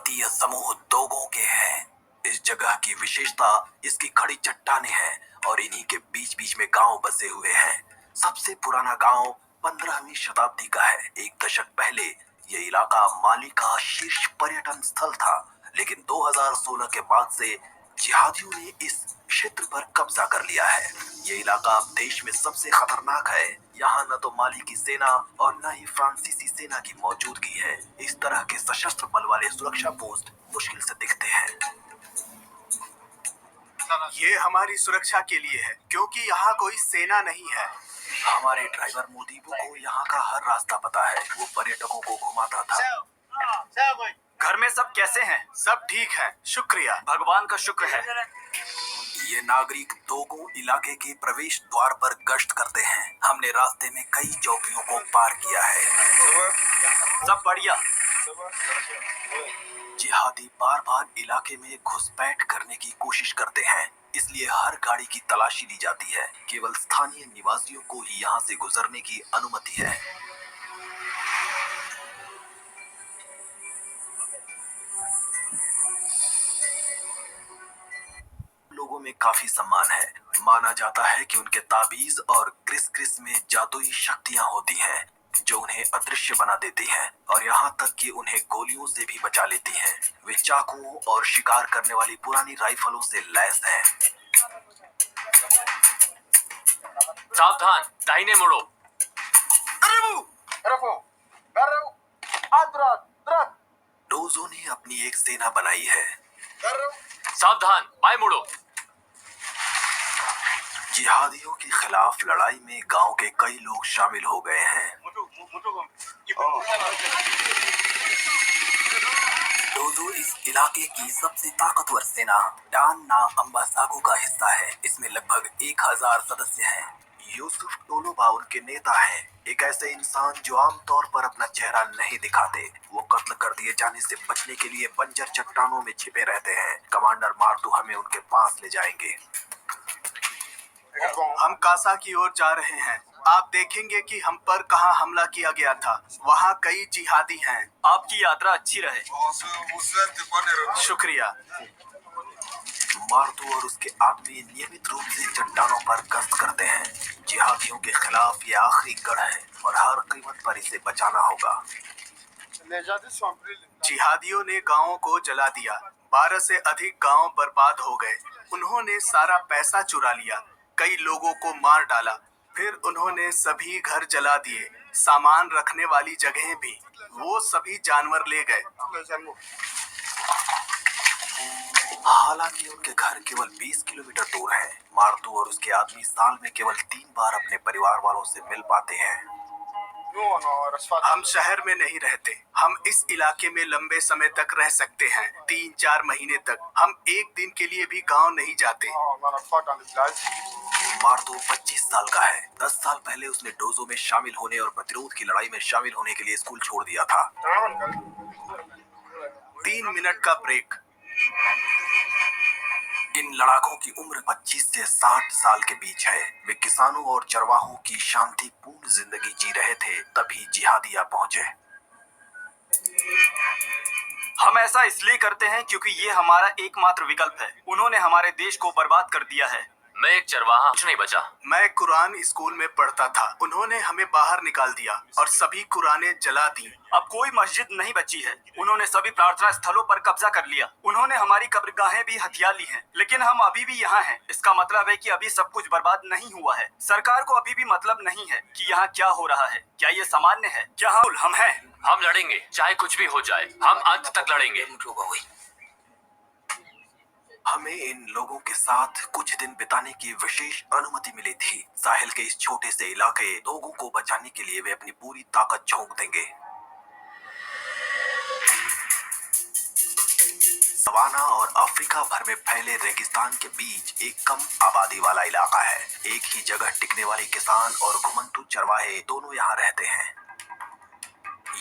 पर्वतीय समूह दोगों के हैं। इस जगह की विशेषता इसकी खड़ी चट्टानें हैं और इन्हीं के बीच बीच में गांव बसे हुए हैं। सबसे पुराना गांव 15वीं शताब्दी का है। एक दशक पहले ये इलाका माली का शीर्ष पर्यटन स्थल था, लेकिन 2016 के बाद से जिहादियों ने इस क्षेत्र पर कब्जा कर लिया है। ये इलाका अब देश में सबसे खतरनाक है। यहाँ न तो माली की सेना और न ही फ्रांसीसी सेना की मौजूदगी है। इस तरह के सशस्त्र बल वाले सुरक्षा पोस्ट मुश्किल से दिखते हैं। ये हमारी सुरक्षा के लिए है, क्योंकि यहाँ कोई सेना नहीं है। हमारे ड्राइवर मोदीबू को यहाँ का हर रास्ता पता है। वो पर्यटकों को घुमाता था। घर में सब कैसे हैं? सब ठीक है, शुक्रिया, भगवान का शुक्र है। ये नागरिक दोगो इलाके के प्रवेश द्वार पर गश्त करते हैं। हमने रास्ते में कई चौकियों को पार किया है। सब बढ़िया। जिहादी बार बार इलाके में घुसपैठ करने की कोशिश करते हैं, इसलिए हर गाड़ी की तलाशी ली जाती है। केवल स्थानीय निवासियों को ही यहाँ से गुजरने की अनुमति है। लोगों में काफी सम्मान है। माना जाता है कि उनके ताबीज और क्रिस में जादुई शक्तियां होती हैं, जो उन्हें अदृश्य बना देती हैं और यहाँ तक कि उन्हें गोलियों से भी बचा लेती हैं। वे चाकुओं और शिकार करने वाली पुरानी राइफलों से लैस हैं। सावधान, दाहिने मुड़ो। डोजो ने अपनी एक सेना बनाई है। सावधान, बाएं मुड़ो। जिहादियों के खिलाफ लड़ाई में गांव के कई लोग शामिल हो गए हैं। डोजो इस इलाके की सबसे ताकतवर सेना डान ना अम्बासागो का हिस्सा है। इसमें लगभग 1000 सदस्य हैं। यूसुफ टोलोबा उनके नेता हैं, एक ऐसे इंसान जो आमतौर पर अपना चेहरा नहीं दिखाते। वो कत्ल कर दिए जाने से बचने के लिए बंजर चट्टानों में छिपे रहते हैं। कमांडर मार्तू हमें उनके पास ले जाएंगे। हम कासा की ओर जा रहे हैं। आप देखेंगे कि हम पर कहां हमला किया गया था। वहां कई जिहादी हैं। आपकी यात्रा अच्छी रहे। शुक्रिया। मार्तू और उसके आदमी नियमित रूप से चट्टानों पर गश्त करते हैं। जिहादियों के खिलाफ ये आखिरी गढ़ है और हर कीमत पर इसे बचाना होगा। जिहादियों ने गांवों को जला दिया। 12 से अधिक गांव बर्बाद हो गए। उन्होंने सारा पैसा चुरा लिया, कई लोगों को मार डाला। फिर उन्होंने सभी घर जला दिए, सामान रखने वाली जगहें भी। वो सभी जानवर ले गए। हालांकि उनके घर केवल 20 किलोमीटर दूर हैं। मार्तू और उसके आदमी साल में केवल 3 बार अपने परिवार वालों से मिल पाते हैं। हम शहर में नहीं रहते। हम इस इलाके में लंबे समय तक रह सकते हैं, 3-4 महीने तक। हम एक दिन के लिए भी गांव नहीं जाते। मार्तू 25 साल का है। 10 साल पहले उसने डोजो में शामिल होने और प्रतिरोध की लड़ाई में शामिल होने के लिए स्कूल छोड़ दिया था। 3 मिनट का ब्रेक। इन लड़ाकों की उम्र 25 से 60 साल के बीच है। वे किसानों और चरवाहों की शांतिपूर्ण जिंदगी जी रहे थे, तभी जिहादिया पहुंचे। हम ऐसा इसलिए करते हैं क्योंकि ये हमारा एकमात्र विकल्प है। उन्होंने हमारे देश को बर्बाद कर दिया है। मैं एक चरवाहा, कुछ नहीं बचा। मैं कुरान स्कूल में पढ़ता था। उन्होंने हमें बाहर निकाल दिया और सभी कुरानें जला दी। अब कोई मस्जिद नहीं बची है। उन्होंने सभी प्रार्थना स्थलों पर कब्जा कर लिया। उन्होंने हमारी कब्रगाहें भी हथिया ली हैं। लेकिन हम अभी भी यहाँ हैं। इसका मतलब है कि अभी सब कुछ बर्बाद नहीं हुआ है। सरकार को अभी भी मतलब नहीं है कि यहाँ क्या हो रहा है। क्या ये सामान्य है? क्या हम हैं? हम लड़ेंगे, चाहे कुछ भी हो जाए। हम अंत तक लड़ेंगे। हमें इन लोगों के साथ कुछ दिन बिताने की विशेष अनुमति मिली थी। साहिल के इस छोटे से इलाके लोगों को बचाने के लिए वे अपनी पूरी ताकत झोंक देंगे। सवाना और अफ्रीका भर में फैले रेगिस्तान के बीच एक कम आबादी वाला इलाका है। एक ही जगह टिकने वाले किसान और घुमंतू चरवाहे दोनों यहाँ रहते हैं।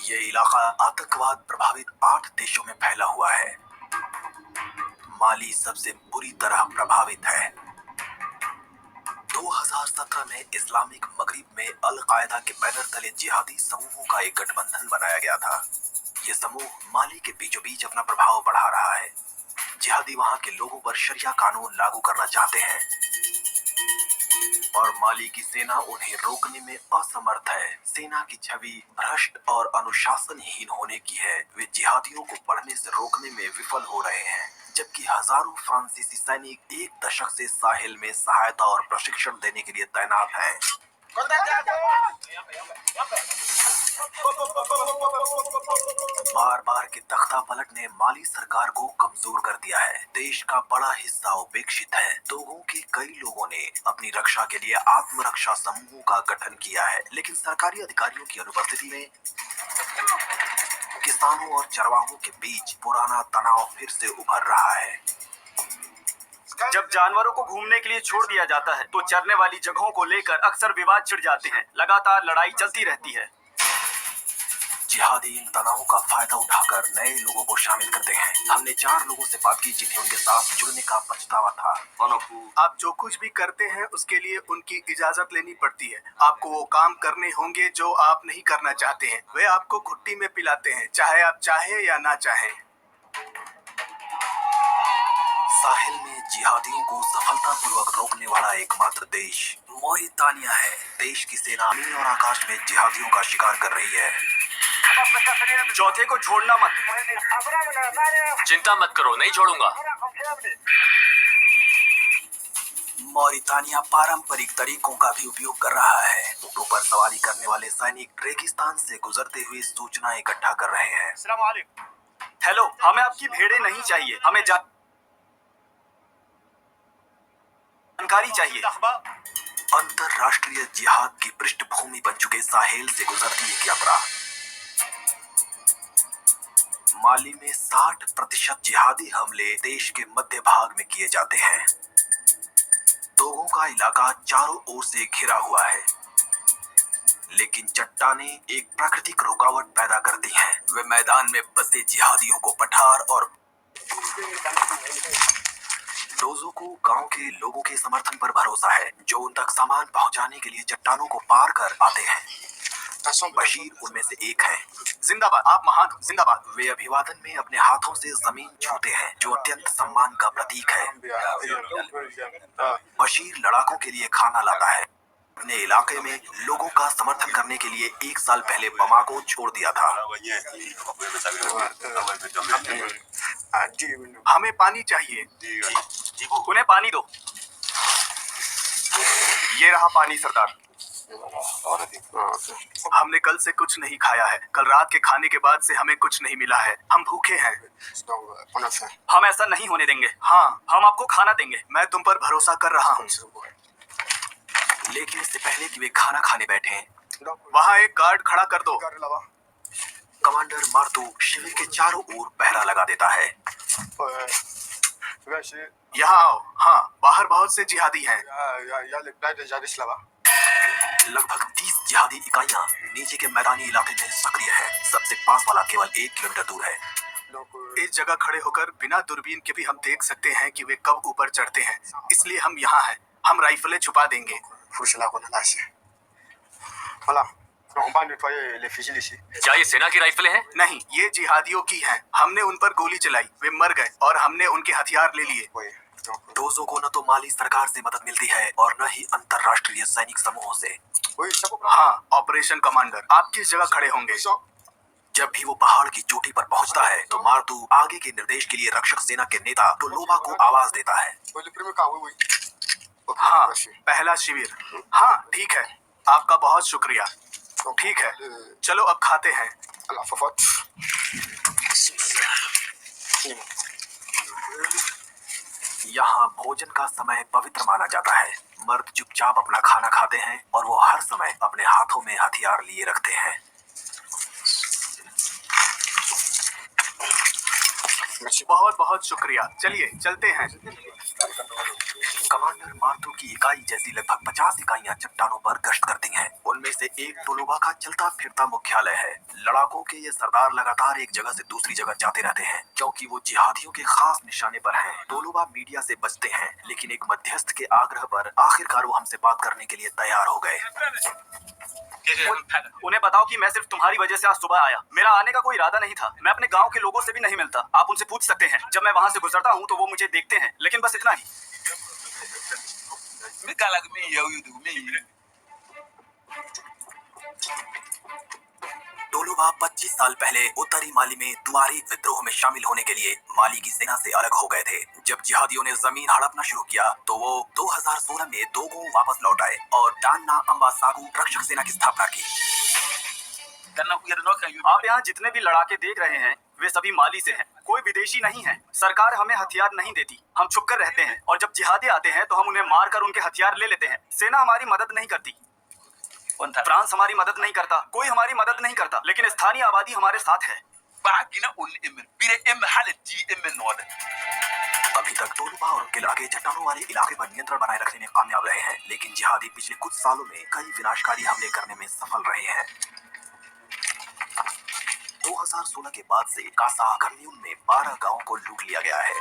ये इलाका आतंकवाद प्रभावित 8 देशों में फैला हुआ है। माली सबसे बुरी तरह प्रभावित है। 2017 में इस्लामिक मगरिब में अल कायदा के बैनर तले जिहादी समूहों का एक गठबंधन बनाया गया था। ये समूह माली के बीचों बीच अपना प्रभाव बढ़ा रहा है। जिहादी वहां के लोगों पर शरिया कानून लागू करना चाहते हैं और माली की सेना उन्हें रोकने में असमर्थ है। सेना की छवि भ्रष्ट और अनुशासनहीन होने की है। वे जिहादियों को बढ़ने से रोकने में विफल हो रहे हैं, जबकि हजारों फ्रांसीसी सैनिक एक दशक से साहिल में सहायता और प्रशिक्षण देने के लिए तैनात हैं। बार बार के तख्ता पलट ने माली सरकार को कमजोर कर दिया है। देश का बड़ा हिस्सा उपेक्षित है। टोगो के कई लोगों ने अपनी रक्षा के लिए आत्मरक्षा समूहों का गठन किया है, लेकिन सरकारी अधिकारियों की अनुपस्थिति में किसानों और चरवाहों के बीच पुराना तनाव फिर से उभर रहा है। जब जानवरों को घूमने के लिए छोड़ दिया जाता है तो चरने वाली जगहों को लेकर अक्सर विवाद छिड़ जाते हैं। लगातार लड़ाई चलती रहती है। जिहादी इन तनावों का फायदा उठाकर नए लोगों को शामिल करते हैं। हमने 4 लोगों से बात की जिन्हें उनके साथ जुड़ने का पछतावा था। आप जो कुछ भी करते हैं उसके लिए उनकी इजाजत लेनी पड़ती है। आपको वो काम करने होंगे जो आप नहीं करना चाहते हैं। वे आपको घुट्टी में पिलाते हैं, चाहे आप चाहें या ना चाहें। साहिल में जिहादियों को सफलतापूर्वक रोकने वाला एकमात्र देश मोरितानिया है। देश की सेना जमीन और आकाश में जिहादियों का शिकार कर रही है। चौथे को छोड़ना मत। चिंता मत करो, नहीं छोड़ूंगा। मोरितानिया पारंपरिक तरीकों का भी उपयोग कर रहा है। ऊँटों पर सवारी करने वाले सैनिक रेगिस्तान से गुजरते हुए सूचना इकट्ठा कर रहे हैं। हेलो, हमें आपकी भेड़ें नहीं चाहिए, हमें जानकारी चाहिए। अंतरराष्ट्रीय जिहाद की पृष्ठभूमि बन चुके साहेल से गुजरती एक यात्रा। माली में 60% जिहादी हमले देश के मध्य भाग में किए जाते हैं। टोगो का इलाका चारों ओर से घिरा हुआ है, लेकिन चट्टानें एक प्राकृतिक रुकावट पैदा करती हैं। वे मैदान में बसे जिहादियों को पठार और डोजो को गांव के लोगों के समर्थन पर भरोसा है, जो उन तक सामान पहुंचाने के लिए चट्टानों को पार कर आते हैं। बशीर उनमें से एक है। जिंदाबाद, आप महान हो, जिंदाबाद। वे अभिवादन में अपने हाथों से जमीन छूते हैं, जो अत्यंत सम्मान का प्रतीक है। बशीर लड़ाकों के लिए खाना लाता है। अपने इलाके में लोगों का समर्थन करने के लिए 1 साल पहले बमाको छोड़ दिया था। हमें पानी चाहिए। उन्हें पानी दो। ये रहा पानी सरदार। हमने कल से कुछ नहीं खाया है। कल रात के खाने के बाद से हमें कुछ नहीं मिला है। हम भूखे हैं। हम ऐसा नहीं होने देंगे। हाँ, हम आपको खाना देंगे। मैं तुम पर भरोसा कर रहा हूँ। लेकिन इससे पहले कि वे खाना खाने बैठे, वहाँ एक गार्ड खड़ा कर दो। कमांडर मार्तू शिविर के चारों ओर पहरा लगा देता है। यहाँ आओ। हाँ, बाहर बहुत से जिहादी हैं। लगभग 30 जिहादी इकाइयां नीचे के मैदानी इलाके में सक्रिय है। सबसे पास वाला केवल 1 किलोमीटर दूर है। इस जगह खड़े होकर बिना दूरबीन के भी हम देख सकते हैं कि वे कब ऊपर चढ़ते हैं। इसलिए हम यहाँ हैं। हम राइफलें छुपा देंगे। क्या ये सेना की राइफलें हैं? नहीं, ये जिहादियों की हैं। हमने उन पर गोली चलाई, वे मर गए और हमने उनके हथियार ले लिए। डोजो को न तो माली सरकार से मदद मिलती है और न ही अंतरराष्ट्रीय सैनिक समूहों से। हाँ, ऑपरेशन कमांडर, आप किस जगह खड़े होंगे? जब भी वो पहाड़ की चोटी पर पहुंचता है तो मार्तू आगे के निर्देश के लिए रक्षक सेना के नेता टोलोबा को आवाज देता है। हाँ, पहला शिविर। हाँ, ठीक है। आपका बहुत शुक्रिया। ठीक है, चलो अब खाते हैं। यहाँ भोजन का समय पवित्र माना जाता है। मर्द चुपचाप अपना खाना खाते हैं और वो हर समय अपने हाथों में हथियार लिए रखते हैं। बहुत बहुत शुक्रिया। चलिए चलते हैं। कमांडर मार्टू की इकाई जैसी लगभग 50 इकाइयां चट्टानों पर गश्त करती हैं। उनमें से एक टोलोबा का चलता फिरता मुख्यालय है। लड़ाकों के ये सरदार लगातार एक जगह से दूसरी जगह जाते रहते हैं क्योंकि वो जिहादियों के खास निशाने पर हैं। टोलोबा मीडिया से बचते हैं, लेकिन एक मध्यस्थ के आग्रह पर आखिरकार वो हमसे बात करने के लिए तैयार हो गए। उन्हें बताओ कि मैं सिर्फ तुम्हारी वजह से आज सुबह आया। मेरा आने का कोई इरादा नहीं था। मैं अपने गांव के लोगों से भी नहीं मिलता। आप उनसे पूछ सकते हैं। जब मैं वहां से गुजरता हूं तो वो मुझे देखते हैं, लेकिन बस इतना ही। टोलोबा 25 साल पहले उत्तरी माली में तुआरी विद्रोह में शामिल होने के लिए माली की सेना से अलग हो गए थे। जब जिहादियों ने जमीन हड़पना शुरू किया तो वो 2016 में दोगो वापस लौट आए और डान्ना अम्बासागु रक्षक सेना की स्थापना की। आप यहाँ जितने भी लड़ाके देख रहे हैं वे सभी माली से हैं। कोई विदेशी नहीं है। सरकार हमें हथियार नहीं देती। हम छुप कर रहते हैं और जब जिहादी आते हैं तो हम उन्हें मार कर उनके हथियार ले लेते हैं। सेना हमारी मदद नहीं करती। फ्रांस हमारी मदद नहीं करता। कोई हमारी मदद नहीं करता, लेकिन स्थानीय आबादी हमारे साथ है। अभी तक टोलोबा और उनके लड़ाके चट्टानों वाले इलाके पर नियंत्रण बनाए रखने में कामयाब रहे हैं, लेकिन जिहादी पिछले कुछ सालों में कई विनाशकारी हमले करने में सफल रहे हैं। 2016 के बाद से कासा कम्यून में 12 गांवों को लूट लिया गया है।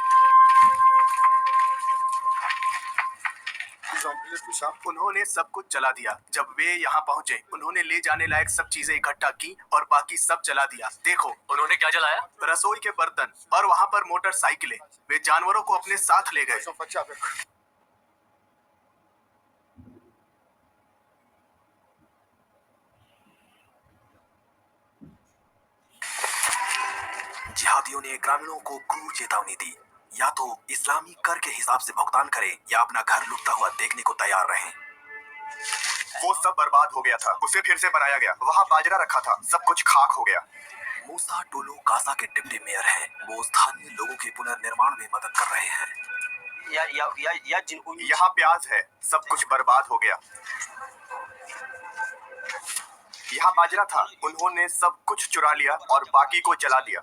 उन्होंने सब कुछ जला दिया। जब वे यहाँ पहुँचे उन्होंने ले जाने लायक सब चीजें इकट्ठा की और बाकी सब जला दिया। देखो, उन्होंने क्या जलाया? रसोई के बर्तन और वहाँ पर मोटरसाइकिलें। वे जानवरों को अपने साथ ले गए। जिहादियों ने ग्रामीणों को क्रूर चेतावनी दी, या तो इस्लामी कर के हिसाब से भुगतान करें या अपना घर लुटता हुआ देखने को तैयार रहें। वो सब बर्बाद हो गया था। उसे फिर से बनाया गया। वहाँ बाजरा रखा था, सब कुछ खाक हो गया। मूसा टोलो कासा के डिप्टी मेयर हैं। वो स्थानीय लोगों के पुनर्निर्माण में मदद कर रहे हैं। यहाँ प्याज है, सब कुछ बर्बाद हो गया। यहाँ बाजरा था, उन्होंने सब कुछ चुरा लिया और बाकी को जला दिया।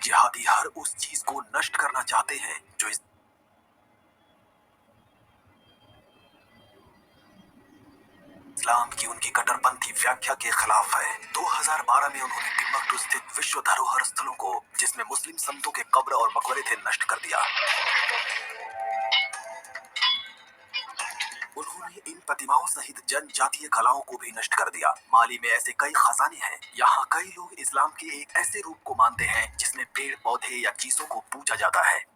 जिहादी हर उस चीज को नष्ट करना चाहते हैं जो इस्लाम की उनकी कट्टरपंथी व्याख्या के खिलाफ है। 2012 में उन्होंने टिम्बकटू स्थित विश्व धरोहर स्थलों को, जिसमें मुस्लिम संतों के कब्र और मकबरे थे, नष्ट कर दिया। उन्होंने इन प्रतिमाओं सहित जनजातीय कलाओं को भी नष्ट कर दिया। माली में ऐसे कई खजाने हैं। यहाँ कई लोग इस्लाम के एक ऐसे रूप को मानते हैं जिसमें पेड़ पौधे या चीजों को पूजा जाता है।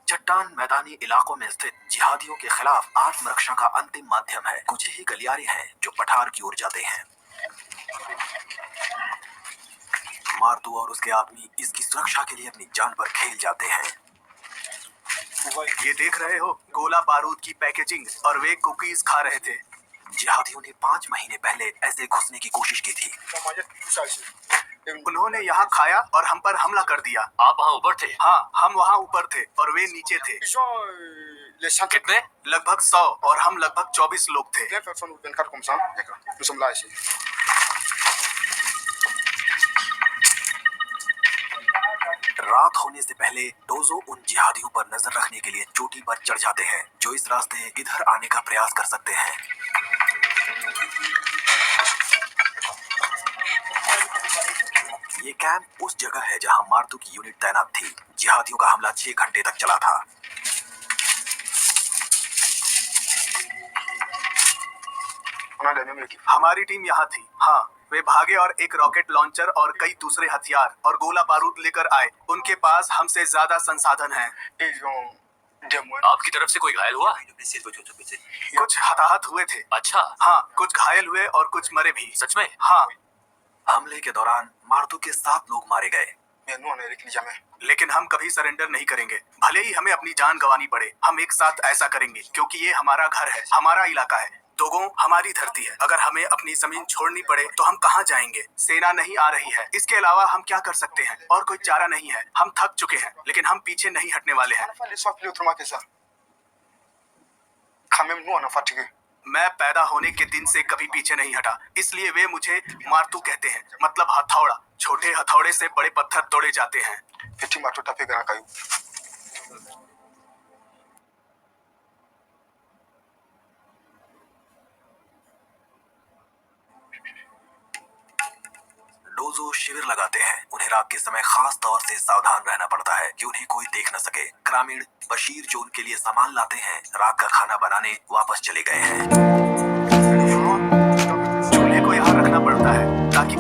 चट्टान मैदानी इलाकों में स्थित जिहादियों के खिलाफ आत्मरक्षा का अंतिम माध्यम है। कुछ ही गलियारे हैं जो पठार की ओर जाते हैं। मार्टू और उसके आदमी इसकी सुरक्षा के लिए अपनी जान पर खेल जाते हैं। ये देख रहे हो, गोला बारूद की पैकेजिंग, और वे कुकीज खा रहे थे। जिहादियों ने 5 महीने पहले ऐसे घुसने की कोशिश की थी। उन्होंने यहाँ खाया और हम पर हमला कर दिया। आप वहाँ ऊपर थे? हाँ, हम वहाँ ऊपर थे और वे नीचे थे। कितने? लगभग 100 और हम लगभग 24 लोग थे। रात होने से पहले डोजो उन जिहादियों पर नजर रखने के लिए चोटी पर चढ़ जाते हैं जो इस रास्ते इधर आने का प्रयास कर सकते हैं। ये कैंप उस जगह है जहां मार्टू की यूनिट तैनात थी। जिहादियों का हमला 6 घंटे तक चला था। हमारी टीम यहाँ थी। हाँ, वे भागे और एक रॉकेट लॉन्चर और कई दूसरे हथियार और गोला बारूद लेकर आए। उनके पास हमसे ज्यादा संसाधन हैं। आपकी तरफ से कोई घायल हुआ? कुछ हताहत हुए थे। अच्छा। हाँ, कुछ घायल हुए और कुछ मरे भी। सच में? हाँ। हमले के दौरान मार्टू के 7 लोग मारे गए। लेकिन हम कभी सरेंडर नहीं करेंगे, भले ही हमें अपनी जान गंवानी पड़े। हम एक साथ ऐसा करेंगे क्योंकि ये हमारा घर है, हमारा इलाका है। दोगों हमारी धरती है। अगर हमें अपनी जमीन छोड़नी पड़े तो हम कहाँ जाएंगे? सेना नहीं आ रही है। इसके अलावा हम क्या कर सकते हैं? और कोई चारा नहीं है। हम थक चुके हैं, लेकिन हम पीछे नहीं हटने वाले हैं। मैं पैदा होने के दिन से कभी पीछे नहीं हटा, इसलिए वे मुझे मार्टू कहते हैं, मतलब हथौड़ा। छोटे हथौड़े से बड़े पत्थर तोड़े जाते हैं। डोजो शिविर लगाते हैं। उन्हें रात के समय खास तौर से सावधान रहना पड़ता है कि उन्हें कोई देख न सके। ग्रामीण बशीर जो उनके लिए सामान लाते हैं रात का खाना बनाने वापस चले गए हैं। चूल्हे को यहाँ रखना पड़ता है ताकि